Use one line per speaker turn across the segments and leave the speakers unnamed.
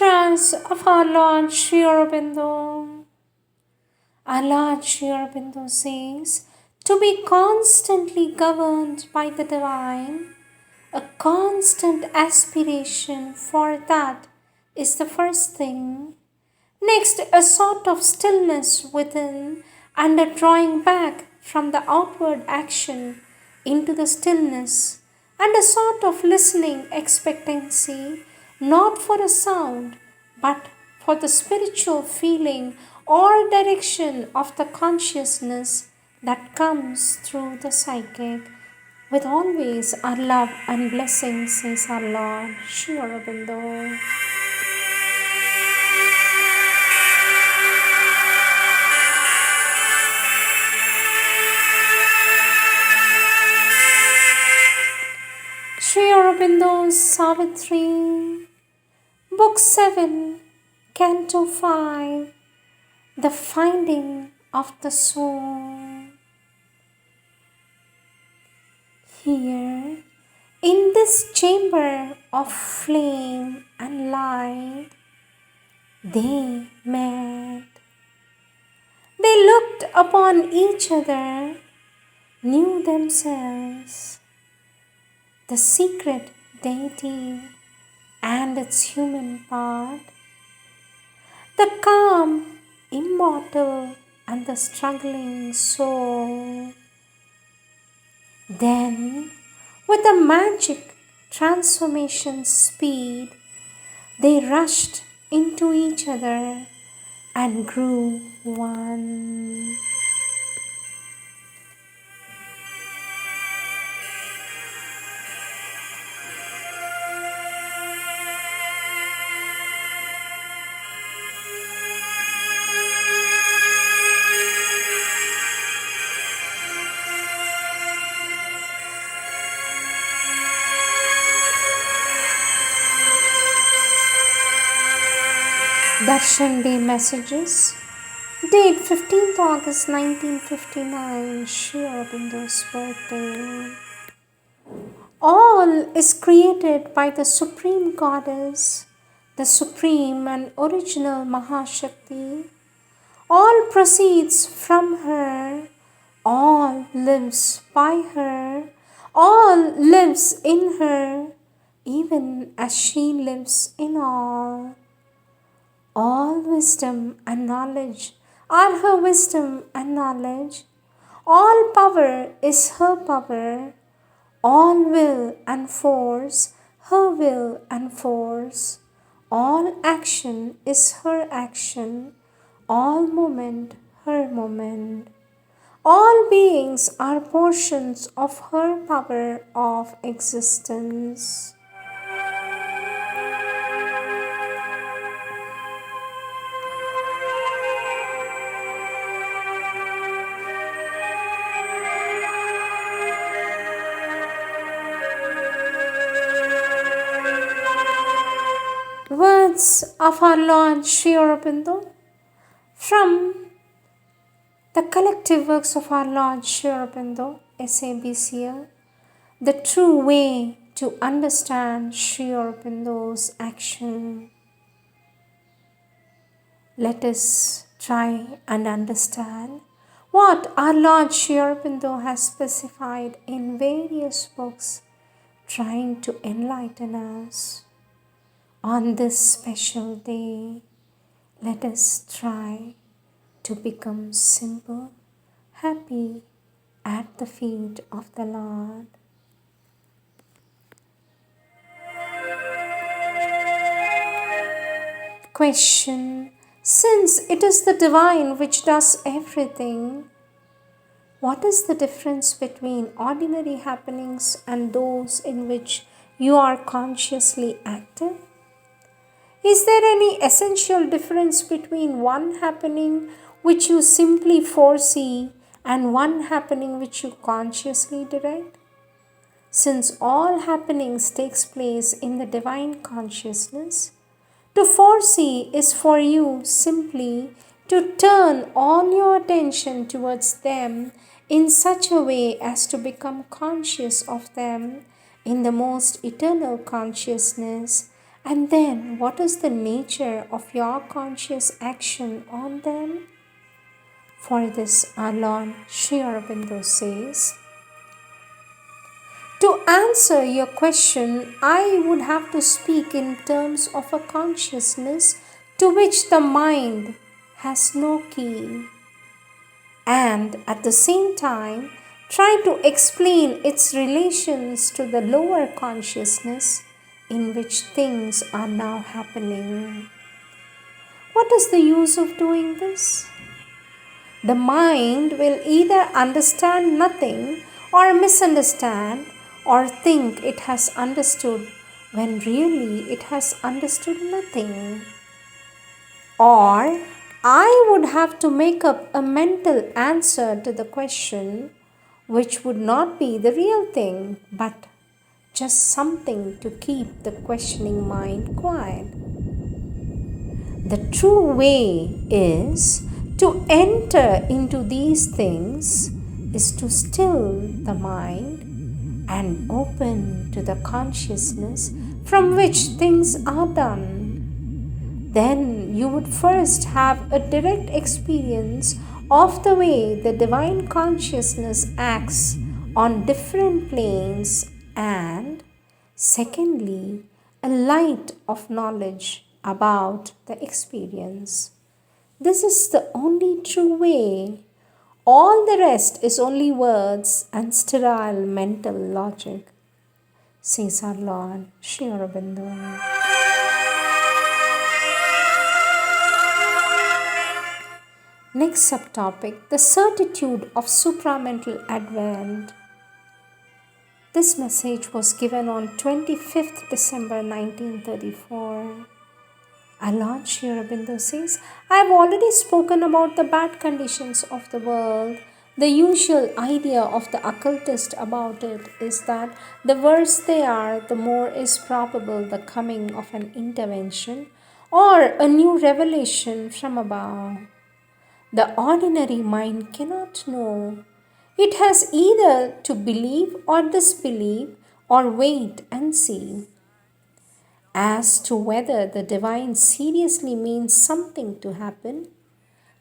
Mantras of our Lord Sri Aurobindo. Our Lord Sri Aurobindo says, to be constantly governed by the divine, a constant aspiration for that is the first thing. Next, a sort of stillness within and a drawing back from the outward action into the stillness, and a sort of listening expectancy, not for a sound, but for the spiritual feeling or direction of the consciousness that comes through the psychic. With always our love and blessings, says our Lord Sri Aurobindo. Sri Aurobindo's Savitri, Book 7, Canto 5, The Finding of the Soul. Here, in this chamber of flame and light, they met. They looked upon each other, knew themselves, the secret deity and its human part, the calm, immortal, and the struggling soul. Then, with a magic transformation speed, they rushed into each other and grew one. Darshan Day Messages, date 15th August 1959, Sri Aurobindo's birthday. All is created by the Supreme Goddess, the Supreme and Original Mahashakti. All proceeds from her, all lives by her, all lives in her, even as she lives in all. All wisdom and knowledge are her wisdom and knowledge. All power is her power. All will and force, her will and force. All action is her action. All moment, her moment. All beings are portions of her power of existence. Words of our Lord Sri Aurobindo from the collective works of our Lord Sri Aurobindo, SABCL, the true way to understand Sri Aurobindo's action. Let us try and understand what our Lord Sri Aurobindo has specified in various books, trying to enlighten us. On this special day, let us try to become simple, happy at the feet of the Lord. Question: since it is the divine which does everything, what is the difference between ordinary happenings and those in which you are consciously active? Is there any essential difference between one happening which you simply foresee and one happening which you consciously direct? Since all happenings takes place in the divine consciousness, to foresee is for you simply to turn all your attention towards them in such a way as to become conscious of them in the most eternal consciousness, And then, what is the nature of your conscious action on them? For this, our Lord Sri Aurobindo says, to answer your question, I would have to speak in terms of a consciousness to which the mind has no key, and at the same time try to explain its relations to the lower consciousness in which things are now happening. What is the use of doing this? The mind will either understand nothing or misunderstand or think it has understood when really it has understood nothing. Or I would have to make up a mental answer to the question which would not be the real thing but just something to keep the questioning mind quiet. The true way is to enter into these things is to still the mind and open to the consciousness from which things are done. Then you would first have a direct experience of the way the divine consciousness acts on different planes, and secondly, a light of knowledge about the experience. This is the only true way. All the rest is only words and sterile mental logic, says our Lord Sri Aurobindo. Next subtopic, the certitude of supramental advent. This message was given on 25th December 1934. Our Lord Sri Aurobindo says, I have already spoken about the bad conditions of the world. The usual idea of the occultist about it is that the worse they are, the more is probable the coming of an intervention or a new revelation from above. The ordinary mind cannot know. It has either to believe or disbelieve or wait and see. As to whether the divine seriously means something to happen,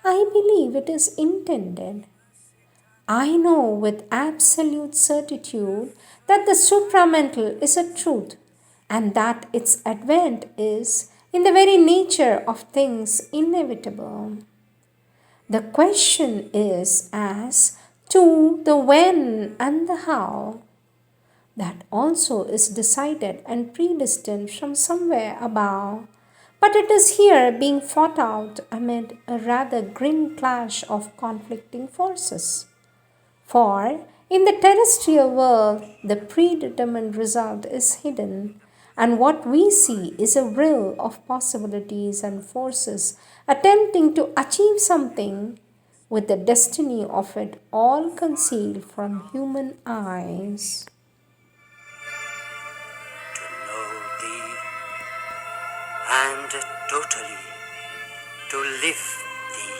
I believe it is intended. I know with absolute certitude that the supramental is a truth and that its advent is, in the very nature of things, inevitable. The question is as to the when and the how. That also is decided and predestined from somewhere above, but it is here being fought out amid a rather grim clash of conflicting forces. For in the terrestrial world, the predetermined result is hidden, and what we see is a rill of possibilities and forces attempting to achieve something with the destiny of it all concealed from human eyes.
And totally to live thee.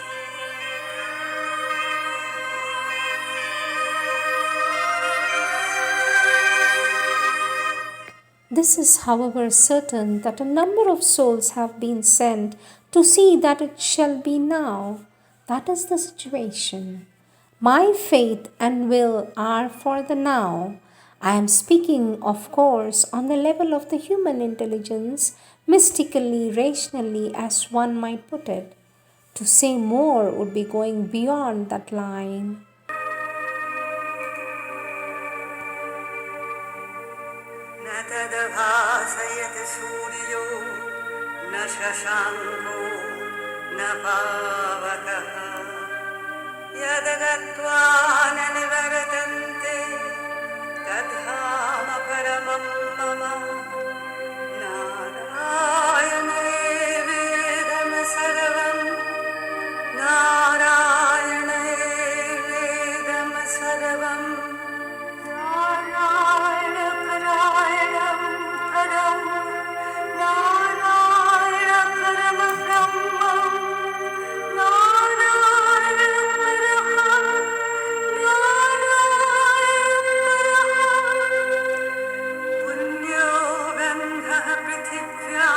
This is, however, certain that a number of souls have been sent to see that it shall be now. That is the situation. My faith and will are for the now. I am speaking, of course, on the level of the human intelligence, mystically, rationally, as one might put it. To say more would be going beyond that line.
न तदभासयत सूर्यो न शशाङ्को न पावकः यद्गत्वा न निवर्तन्ते तद्धाम परमं मम नारायणे वेदं सर्वं नारायणे वेदं सर्वं पुण्यो गन्धः पृथिव्या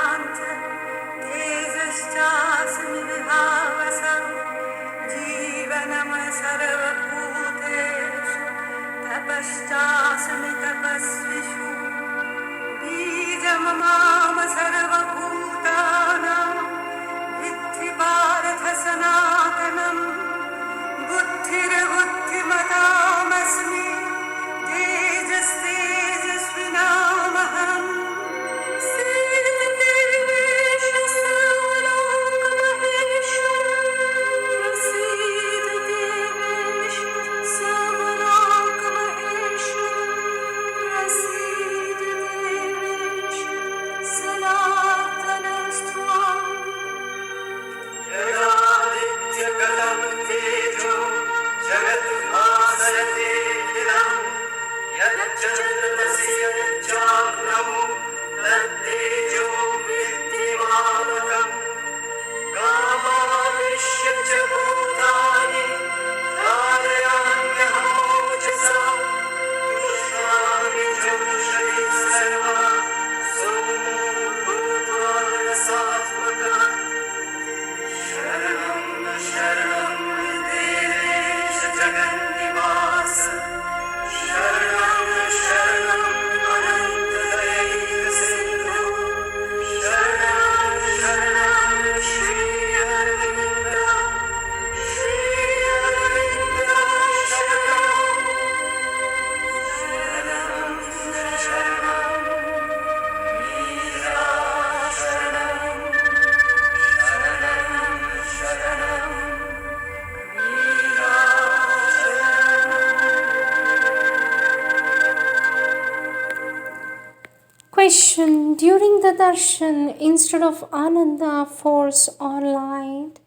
Darshan, during the darshan, instead of Ananda, force or light,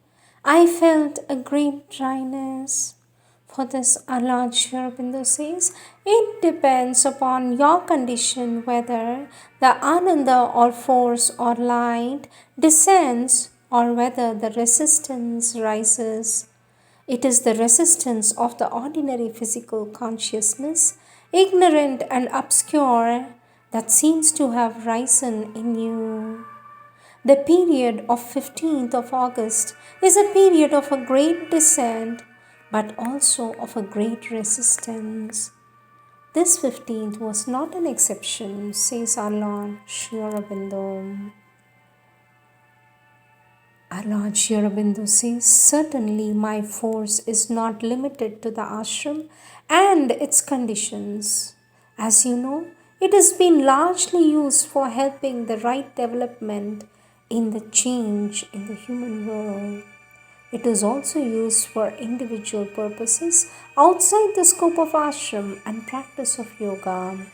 I felt a great dryness. For this, Lord Sri Aurobindo says, it depends upon your condition whether the Ananda or force or light descends or whether the resistance rises. It is the resistance of the ordinary physical consciousness, ignorant and obscure, that seems to have risen in you. The period of 15th of August is a period of a great descent, but also of a great resistance. This 15th was not an exception, says our Lord Sri Aurobindo. Our Lord Sri Aurobindo says, certainly my force is not limited to the ashram and its conditions. As you know, it has been largely used for helping the right development in the change in the human world. It is also used for individual purposes outside the scope of ashram and practice of yoga.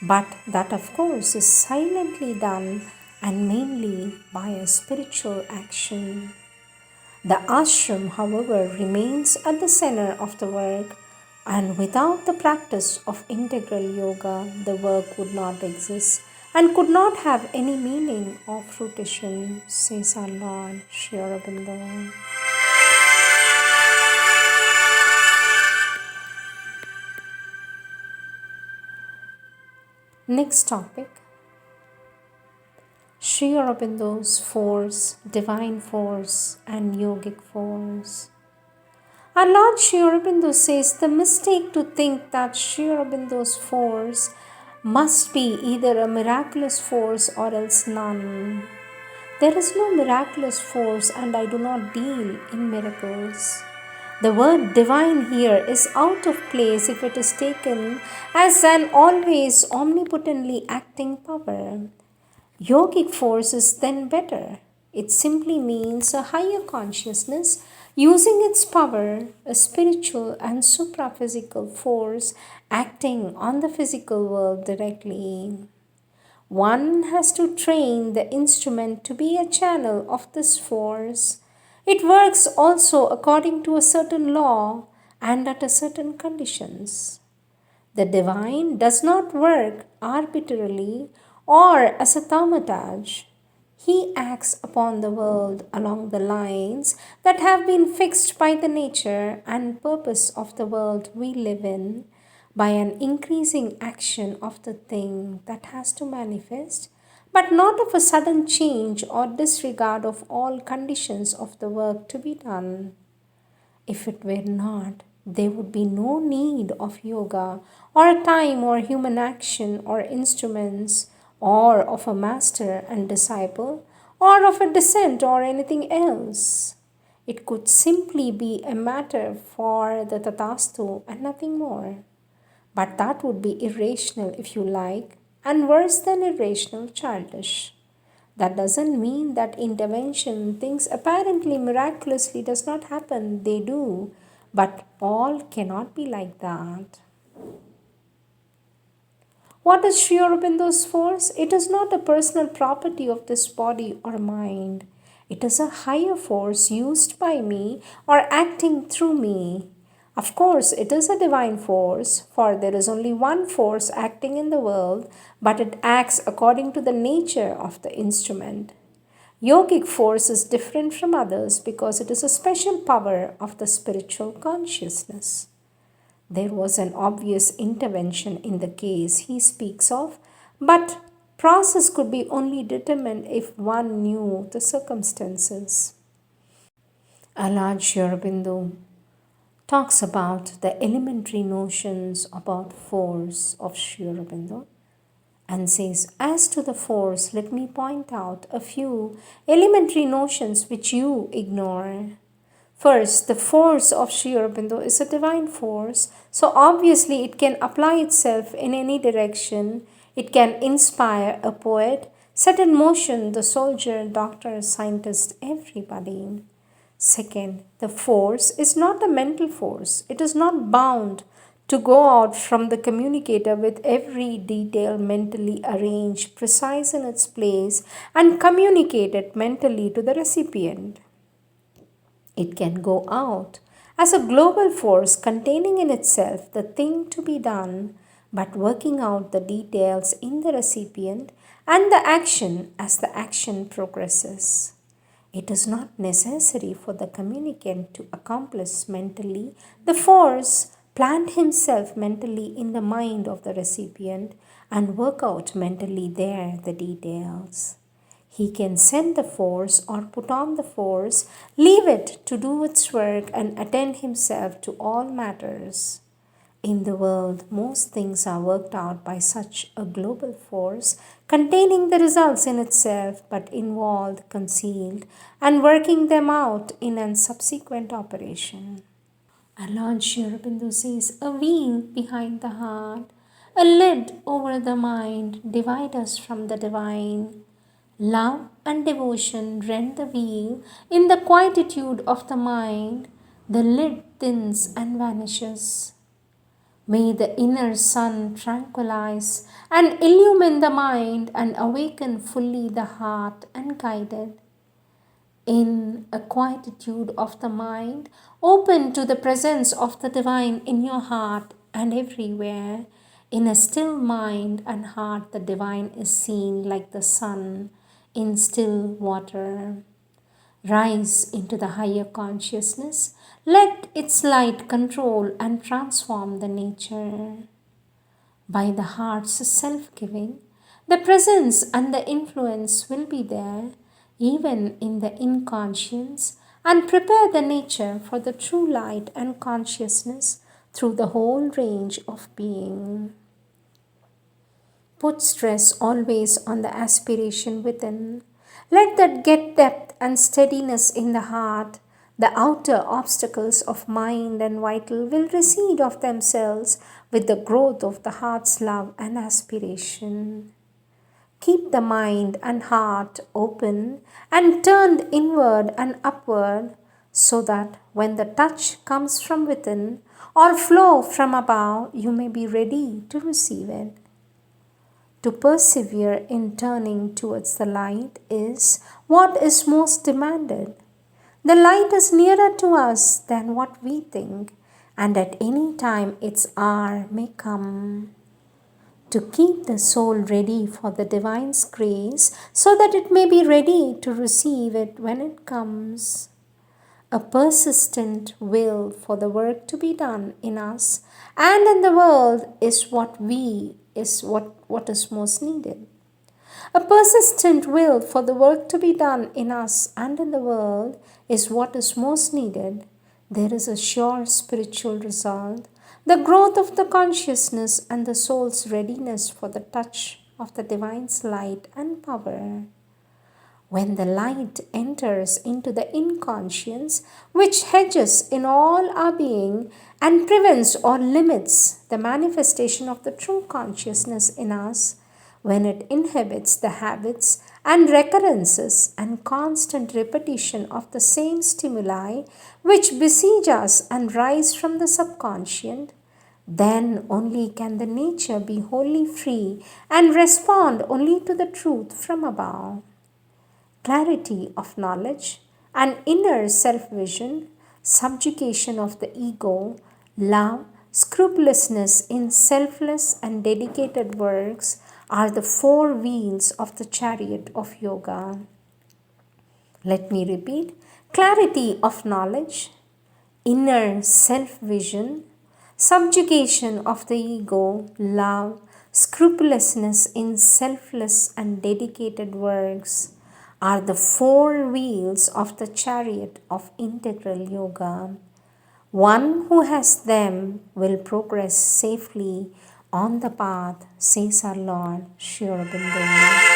But that, of course, is silently done and mainly by a spiritual action. The ashram, however, remains at the center of the work, and without the practice of integral yoga, the work would not exist and could not have any meaning or fruition, says our Lord Sri Aurobindo. Next topic, Sri Aurobindo's force, divine force and yogic force. Our Lord Sri Aurobindo says the mistake to think that Sri Aurobindo's force must be either a miraculous force or else none. There is no miraculous force and I do not deal in miracles. The word divine here is out of place if it is taken as an always omnipotently acting power. Yogic force is then better. It simply means a higher consciousness using its power, a spiritual and supraphysical force acting on the physical world directly. One has to train the instrument to be a channel of this force. It works also according to a certain law and at a certain conditions. The divine does not work arbitrarily or as a thaumaturge. He acts upon the world along the lines that have been fixed by the nature and purpose of the world we live in, by an increasing action of the thing that has to manifest, but not of a sudden change or disregard of all conditions of the work to be done. If it were not, there would be no need of yoga or time or human action or instruments or of a master and disciple or of a descent or anything else. It could simply be a matter for the Tathastu and nothing more. But that would be irrational if you like, and worse than irrational, childish. That doesn't mean that intervention, things apparently miraculously does not happen. They do. But all cannot be like that. What is Sri Aurobindo's force? It is not a personal property of this body or mind. It is a higher force used by me or acting through me. Of course, it is a divine force, for there is only one force acting in the world, but it acts according to the nature of the instrument. Yogic force is different from others because it is a special power of the spiritual consciousness. There was an obvious intervention in the case he speaks of, but process could be only determined if one knew the circumstances. Lord Sri Aurobindo talks about the elementary notions about force of Sri Aurobindo and says, as to the force, let me point out a few elementary notions which you ignore. First, the force of Sri Aurobindo is a divine force, so obviously it can apply itself in any direction. It can inspire a poet, set in motion the soldier, doctor, scientist, everybody. Second, the force is not a mental force. It is not bound to go out from the communicator with every detail mentally arranged, precise in its place, and communicated mentally to the recipient. It can go out as a global force containing in itself the thing to be done, but working out the details in the recipient and the action as the action progresses. It is not necessary for the communicant to accomplish mentally the force, plant himself mentally in the mind of the recipient, and work out mentally there the details. He can send the force or put on the force, leave it to do its work, and attend himself to all matters. In the world, most things are worked out by such a global force, containing the results in itself, but involved, concealed, and working them out in a subsequent operation. Our Lord Sri Aurobindo says, a wheel behind the heart, a lid over the mind, divide us from the divine. Love and devotion rend the wheel in the quietude of the mind, the lid thins and vanishes. May the inner sun tranquilize and illumine the mind and awaken fully the heart and guide it. In a quietude of the mind, open to the presence of the divine in your heart and everywhere. In a still mind and heart, the divine is seen like the sun in still water. Rise into the higher consciousness. Let its light control and transform the nature. By the heart's self-giving, the presence and the influence will be there, even in the inconscience, and prepare the nature for the true light and consciousness through the whole range of being. Put stress always on the aspiration within. Let that get depth and steadiness in the heart. The outer obstacles of mind and vital will recede of themselves with the growth of the heart's love and aspiration. Keep the mind and heart open and turned inward and upward, so that when the touch comes from within or flow from above, you may be ready to receive it. To persevere in turning towards the light is what is most demanded. The light is nearer to us than what we think, and at any time its hour may come. To keep the soul ready for the divine's grace, so that it may be ready to receive it when it comes. A persistent will for the work to be done in us and in the world is what is most needed. A persistent will for the work to be done in us and in the world is what is most needed. There is a sure spiritual result, the growth of the consciousness and the soul's readiness for the touch of the divine's light and power. When the light enters into the inconscience, which hedges in all our being and prevents or limits the manifestation of the true consciousness in us, when it inhibits the habits and recurrences and constant repetition of the same stimuli which besiege us and rise from the subconscient, then only can the nature be wholly free and respond only to the truth from above. Clarity of knowledge and inner self-vision, subjugation of the ego, love, scrupulousness in selfless and dedicated works are the four wheels of the chariot of yoga. Let me repeat. Clarity of knowledge, inner self-vision, subjugation of the ego, love, scrupulousness in selfless and dedicated works are the four wheels of the chariot of integral yoga. One who has them will progress safely on the path, says our Lord Sri Aurobindo.